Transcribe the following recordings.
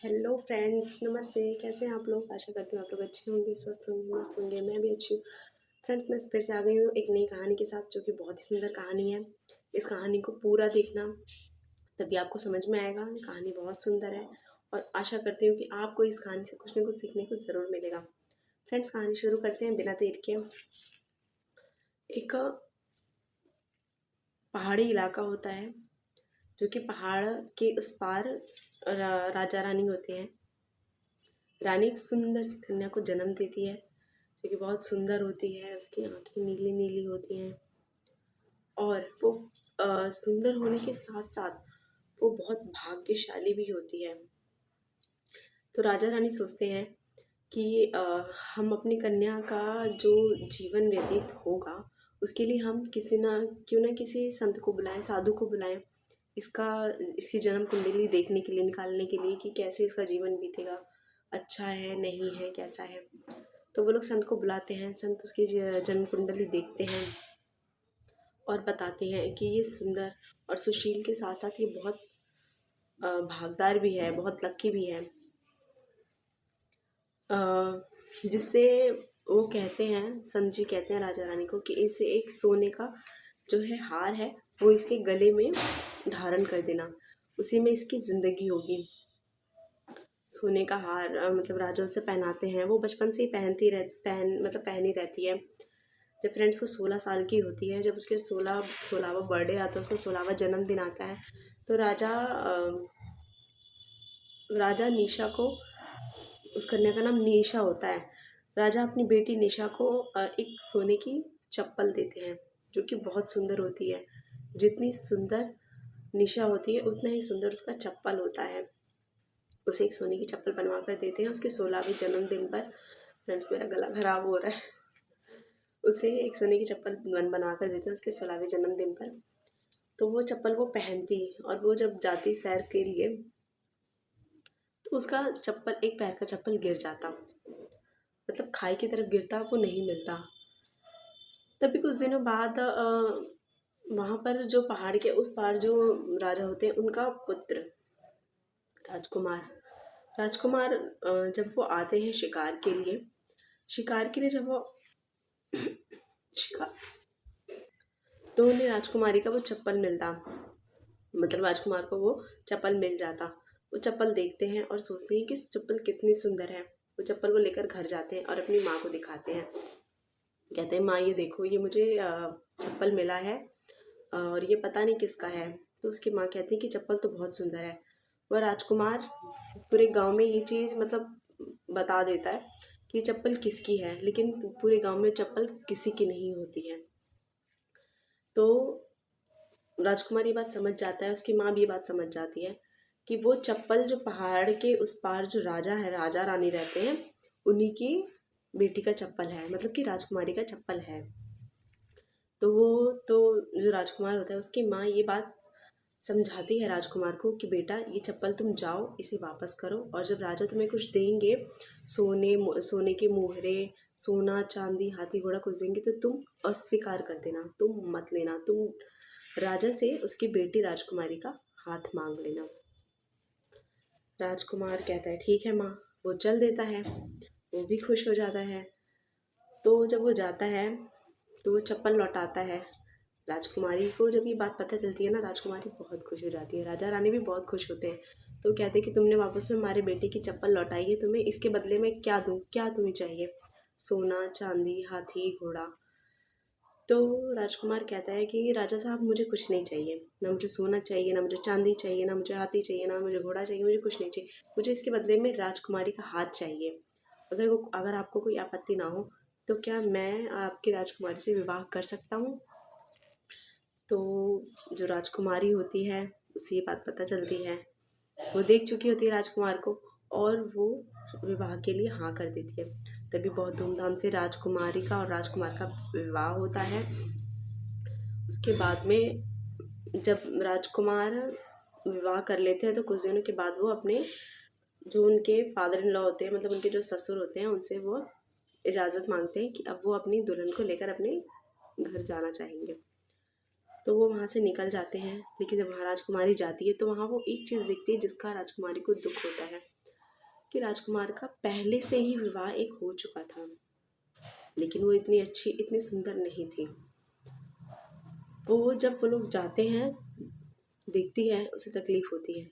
Hello friends, नमस्ते। कैसे हैं आप लोग? आशा करती हूँ आप लोग अच्छे होंगे, स्वस्थ होंगे, मस्त होंगे। मैं भी अच्छी हूँ। फ्रेंड्स, मैं फिर से आ गई हूँ एक नई कहानी के साथ, जो कि बहुत ही सुंदर कहानी है। इस कहानी को पूरा देखना, तभी आपको समझ में आएगा। कहानी बहुत सुंदर है और आशा करती हूँ कि आपको इस कहानी से कुछ ना कुछ सीखने को ज़रूर मिलेगा। फ्रेंड्स, कहानी शुरू करते हैं बिना देर के। एक पहाड़ी इलाका होता है, जो कि पहाड़ के उस पार राजा रानी होते हैं। रानी एक सुंदर सी कन्या को जन्म देती है, जो कि बहुत सुंदर होती है। उसकी आंखें नीली नीली होती हैं और वो सुंदर होने के साथ साथ वो बहुत भाग्यशाली भी होती है। तो राजा रानी सोचते हैं कि हम अपनी कन्या का जो जीवन व्यतीत होगा, उसके लिए हम क्यों ना किसी संत को बुलाएं, साधु को बुलाएं, इसका इसकी जन्म कुंडली देखने के लिए, निकालने के लिए कि कैसे इसका जीवन बीतेगा, अच्छा है नहीं है, कैसा है। तो वो लोग संत को बुलाते हैं। संत उसकी जन्म कुंडली देखते हैं और बताते हैं कि ये सुंदर और सुशील के साथ साथ ये बहुत भागदार भी है, बहुत लक्की भी है। जिससे वो कहते हैं, संत जी कहते हैं राजा रानी को कि इसे एक सोने का जो है हार है, वो इसके गले में धारण कर देना, उसी में इसकी ज़िंदगी होगी। सोने का हार मतलब राजा उसे पहनाते हैं। वो बचपन से ही पहनी रहती है। जब फ्रेंड्स वो 16 साल की होती है, जब उसके 16वां बर्थडे आता है, उसका 16वां जन्मदिन आता है, तो राजा निशा को, उस कन्या का नाम निशा होता है। राजा अपनी बेटी निशा को एक सोने की चप्पल देते हैं, जो कि बहुत सुंदर होती है। जितनी सुंदर निशा होती है, उतना ही सुंदर उसका चप्पल होता है। उसे एक सोने की चप्पल बनवा कर देते हैं उसके 16वें जन्मदिन पर। फ्रेंड्स, मेरा गला खराब हो रहा है। उसे एक सोने की चप्पल बना कर देते हैं उसके 16वें जन्मदिन पर। तो वो चप्पल वो पहनती, और वो जब जाती सैर के लिए, तो उसका चप्पल, एक पैर का चप्पल गिर जाता, मतलब खाई की तरफ गिरता, वो नहीं मिलता। तभी कुछ दिनों बाद वहाँ पर जो पहाड़ के उस पार जो राजा होते हैं, उनका पुत्र राजकुमार राजकुमार जब वो आते हैं शिकार के लिए जब वो शिकार, तो उन्हें राजकुमारी का वो चप्पल मिलता, मतलब राजकुमार को वो चप्पल मिल जाता। वो चप्पल देखते हैं और सोचते हैं कि चप्पल कितनी सुंदर है। वो चप्पल वो लेकर घर जाते हैं और अपनी माँ को दिखाते हैं। कहते हैं, माँ ये देखो, ये मुझे चप्पल मिला है और ये पता नहीं किसका है। तो उसकी माँ कहती है कि चप्पल तो बहुत सुंदर है। वह राजकुमार पूरे गांव में ये चीज़ मतलब बता देता है कि ये चप्पल किसकी है, लेकिन पूरे गांव में चप्पल किसी की नहीं होती है। तो राजकुमार ये बात समझ जाता है, उसकी माँ भी ये बात समझ जाती है कि वो चप्पल जो पहाड़ के उस पार जो राजा रानी रहते हैं, उन्हीं की बेटी का चप्पल है, मतलब कि राजकुमारी का चप्पल है। तो जो राजकुमार होता है, उसकी माँ ये बात समझाती है राजकुमार को कि बेटा, ये चप्पल तुम जाओ, इसे वापस करो, और जब राजा तुम्हें कुछ देंगे, सोने के मोहरे, सोना चांदी हाथी घोड़ा कुछ देंगे, तो तुम अस्वीकार कर देना, तुम मत लेना, तुम राजा से उसकी बेटी राजकुमारी का हाथ मांग लेना। राजकुमार कहता है, ठीक है माँ। वो चल देता है, वो भी खुश हो जाता है। तो जब वो जाता है, तो वो चप्पल लौटाता है। राजकुमारी को जब ये बात पता चलती है ना, राजकुमारी बहुत खुश हो जाती है, राजा रानी भी बहुत खुश होते हैं। तो कहते हैं कि तुमने वापस से हमारे बेटे की चप्पल लौटाई है, तुम्हें इसके बदले में क्या दूँ, क्या तुम्हें चाहिए? सोना चांदी हाथी घोड़ा। तो राजकुमार कहता है कि राजा साहब, मुझे कुछ नहीं चाहिए, ना मुझे सोना चाहिए, ना मुझे चांदी चाहिए, ना मुझे हाथी चाहिए, ना मुझे घोड़ा चाहिए, मुझे कुछ नहीं चाहिए। मुझे इसके बदले में राजकुमारी का हाथ चाहिए। अगर आपको कोई आपत्ति ना हो, तो क्या मैं आपकी राजकुमारी से विवाह कर सकता हूँ? तो जो राजकुमारी होती है, उसे ये बात पता चलती है। वो देख चुकी होती है राजकुमार को, और वो विवाह के लिए हाँ कर देती है। तभी बहुत धूमधाम से राजकुमारी का और राजकुमार का विवाह होता है। उसके बाद में जब राजकुमार विवाह कर लेते हैं, तो कुछ दिनों के बाद वो अपने जो उनके फादर इन लॉ होते हैं, मतलब उनके जो ससुर होते हैं, उनसे वो इजाज़त मांगते हैं कि अब वो अपनी दुल्हन को लेकर अपने घर जाना चाहेंगे। तो वो वहाँ से निकल जाते हैं। लेकिन जब वहाँ राजकुमारी जाती है, तो वहाँ वो एक चीज़ दिखती है जिसका राजकुमारी को दुख होता है। कि राजकुमार का पहले से ही विवाह एक हो चुका था, लेकिन वो इतनी अच्छी इतनी सुंदर नहीं थी। वो जब वो लोग जाते हैं, देखती है, उसे तकलीफ़ होती है,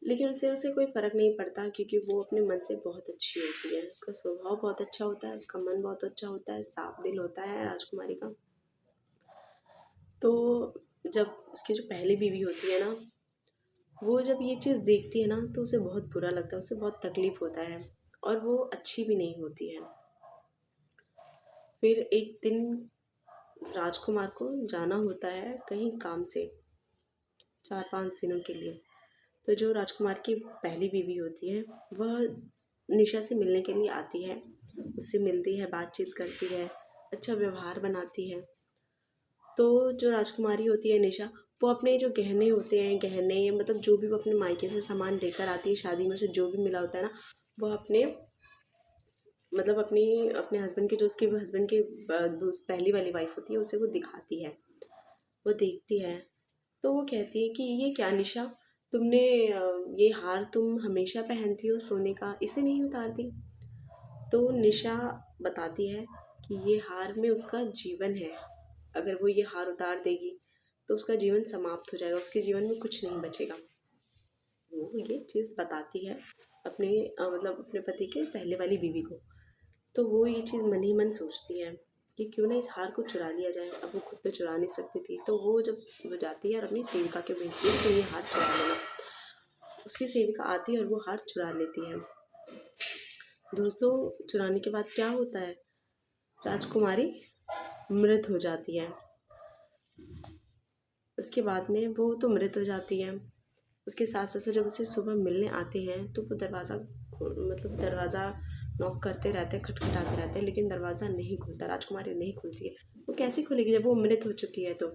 लेकिन उससे उसे कोई फ़र्क नहीं पड़ता क्योंकि वो अपने मन से बहुत अच्छी होती है। उसका स्वभाव बहुत अच्छा होता है, उसका मन बहुत अच्छा होता है, साफ दिल होता है राजकुमारी का। तो जब उसकी जो पहली बीवी होती है ना, वो जब ये चीज़ देखती है ना तो उसे बहुत बुरा लगता है, उसे बहुत तकलीफ़ होता है और वो अच्छी भी नहीं होती है। फिर एक दिन राजकुमार को जाना होता है कहीं काम से 4-5 दिनों के लिए। तो जो राजकुमार की पहली बीवी होती है वह निशा से मिलने के लिए आती है, उससे मिलती है, बातचीत करती है, अच्छा व्यवहार बनाती है। तो जो राजकुमारी होती है निशा, वो अपने जो गहने होते हैं, गहने मतलब जो भी वो अपने मायके से सामान लेकर आती है, शादी में से जो भी मिला होता है ना, वो अपने मतलब अपनी अपने हस्बैंड के जो उसके हस्बैंड की पहली वाली वाइफ होती है उसे वो दिखाती है। वो देखती है तो वो कहती है कि ये क्या निशा, तुमने ये हार तुम हमेशा पहनती हो सोने का, इसे नहीं उतारती? तो निशा बताती है कि ये हार में उसका जीवन है, अगर वो ये हार उतार देगी तो उसका जीवन समाप्त हो जाएगा, उसके जीवन में कुछ नहीं बचेगा। वो ये चीज़ बताती है अपने मतलब अपने पति के पहले वाली बीवी को। तो वो ये चीज़ मन ही मन सोचती है कि क्यों ना इस हार को चुरा लिया जाए। अब वो खुद तो चुरा नहीं सकती थी, तो वो जब वो जाती है और अपनी सेविका के भेजती है कि ये हार चुरा लेना। उसकी सेविका आती है और वो हार चुरा लेती है। दोस्तों, चुराने के बाद क्या होता है, राजकुमारी मृत हो जाती है। उसके बाद में वो तो मृत हो जाती है। उसके सास ससुर जब उसे सुबह मिलने आते हैं तो वो मतलब दरवाज़ा नॉक करते रहते हैं, खटखटाते रहते हैं, लेकिन दरवाज़ा नहीं खुलता, राजकुमारी नहीं खुलती है। वो कैसे खुलेगी जब वो मृत हो चुकी है? तो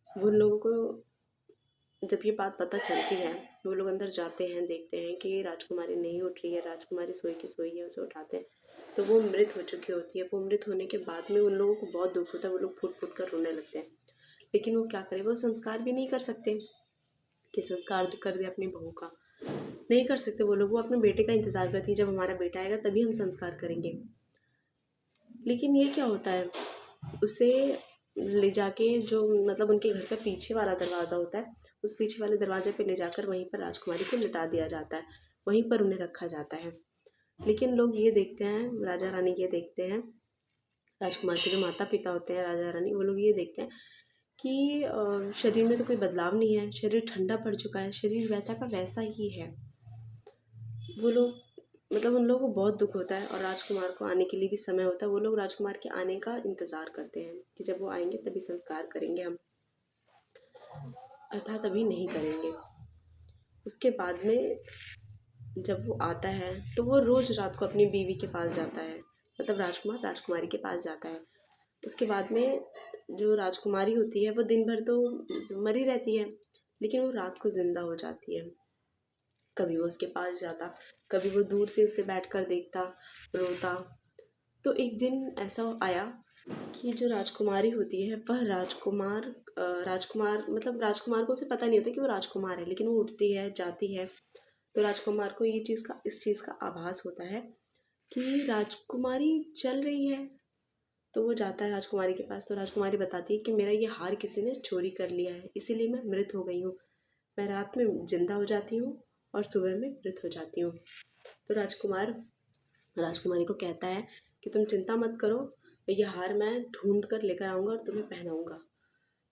वो उन लोगों को जब ये बात पता चलती है, वो लोग अंदर जाते हैं, देखते हैं कि राजकुमारी नहीं उठ रही है, राजकुमारी सोई की सोई है, उसे उठाते हैं तो वो मृत हो चुकी होती है। वो मृत होने के बाद में उन लोगों को बहुत दुख होता है, वो लोग फूट फूट कर रोने लगते हैं। लेकिन वो क्या करें, वो संस्कार भी नहीं कर सकते कि संस्कार कर दे अपनी बहू का, नहीं कर सकते वो लोग। वो अपने बेटे का इंतज़ार करती है, जब हमारा बेटा आएगा तभी हम संस्कार करेंगे। लेकिन ये क्या होता है, उसे ले जाके जो मतलब उनके घर का पीछे वाला दरवाज़ा होता है, उस पीछे वाले दरवाजे पे ले जाकर वहीं पर राजकुमारी को लिटा दिया जाता है, वहीं पर उन्हें रखा जाता है। लेकिन लोग ये देखते हैं, राजा रानी ये देखते हैं, राजकुमार के जो माता पिता होते हैं राजा रानी, वो लोग ये देखते हैं कि शरीर में तो कोई बदलाव नहीं है, शरीर ठंडा पड़ चुका है, शरीर वैसा का वैसा ही है। वो लोग मतलब उन लोगों को बहुत दुख होता है और राजकुमार को आने के लिए भी समय होता है। वो लोग राजकुमार के आने का इंतज़ार करते हैं कि जब वो आएंगे तभी संस्कार करेंगे हम, अर्थात अभी नहीं करेंगे। उसके बाद में जब वो आता है तो वो रोज़ रात को अपनी बीवी के पास जाता है, मतलब राजकुमार राजकुमारी के पास जाता है। उसके बाद में जो राजकुमारी होती है वो दिन भर तो मरी रहती है, लेकिन वो रात को ज़िंदा हो जाती है। कभी वो उसके पास जाता, कभी वो दूर से उसे बैठकर देखता, रोता। तो एक दिन ऐसा आया कि जो राजकुमारी होती है वह राजकुमार मतलब राजकुमार को उसे पता नहीं होता कि वो राजकुमार है, लेकिन वो उठती है, जाती है। तो राजकुमार को ये चीज़ का इस चीज़ का आभास होता है कि राजकुमारी चल रही है। तो वो जाता है राजकुमारी के पास, तो राजकुमारी बताती है कि मेरा ये हार किसी ने चोरी कर लिया है, इसीलिए मैं मृत हो गई हूँ। मैं रात में जिंदा हो जाती हूँ और सुबह में मृत हो जाती हूँ। तो राजकुमार राजकुमारी को कहता है कि तुम चिंता मत करो, ये हार मैं ढूंढ कर लेकर आऊँगा और तुम्हें पहनाऊँगा।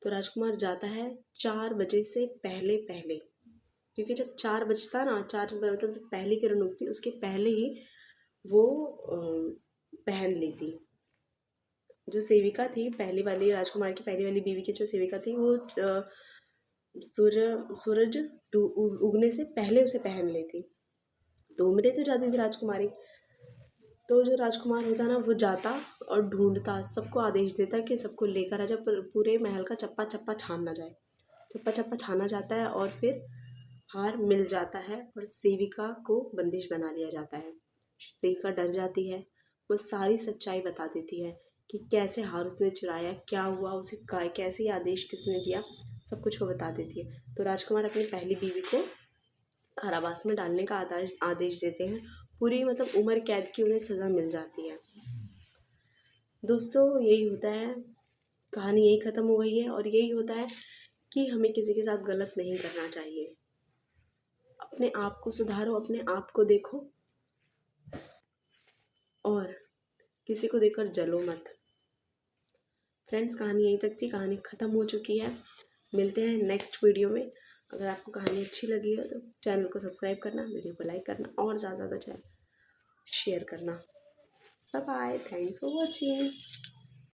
तो राजकुमार जाता है 4 बजे से पहले पहले, क्योंकि जब 4 बजता ना, 4 मतलब पहली किरण उगती उसके पहले ही वो पहन लेती। जो सेविका थी पहली वाली, राजकुमार की पहली वाली बीवी की जो सेविका थी, वो सूरज उगने से पहले उसे पहन लेती। तो मृत हो जाती थी राजकुमारी। तो जो राजकुमार होता ना वो जाता और ढूंढता, सबको आदेश देता कि सबको लेकर आ जाए, पर पूरे महल का चप्पा चप्पा छान ना जाए। चप्पा चप्पा छाना जाता है और फिर हार मिल जाता है और सेविका को बंदिश बना लिया जाता है। सेविका डर जाती है, वो सारी सच्चाई बता देती है कि कैसे हार उसने चुराया, क्या हुआ, उसे कैसे आदेश किसने दिया, सब कुछ वो बता देती है। तो राजकुमार अपनी पहली बीवी को कारावास में डालने का आदेश देते हैं। पूरी मतलब उम्र कैद की उन्हें सज़ा मिल जाती है। दोस्तों यही होता है, कहानी यही ख़त्म हो गई है। और यही होता है कि हमें किसी के साथ गलत नहीं करना चाहिए। अपने आप को सुधारो, अपने आप को देखो और किसी को देखकर जलो मत। फ्रेंड्स कहानी यहीं तक थी, कहानी ख़त्म हो चुकी है। मिलते हैं नेक्स्ट वीडियो में। अगर आपको कहानी अच्छी लगी हो तो चैनल को सब्सक्राइब करना, वीडियो को लाइक करना और ज़्यादा से ज़्यादा शेयर करना। Bye bye, thanks for watching.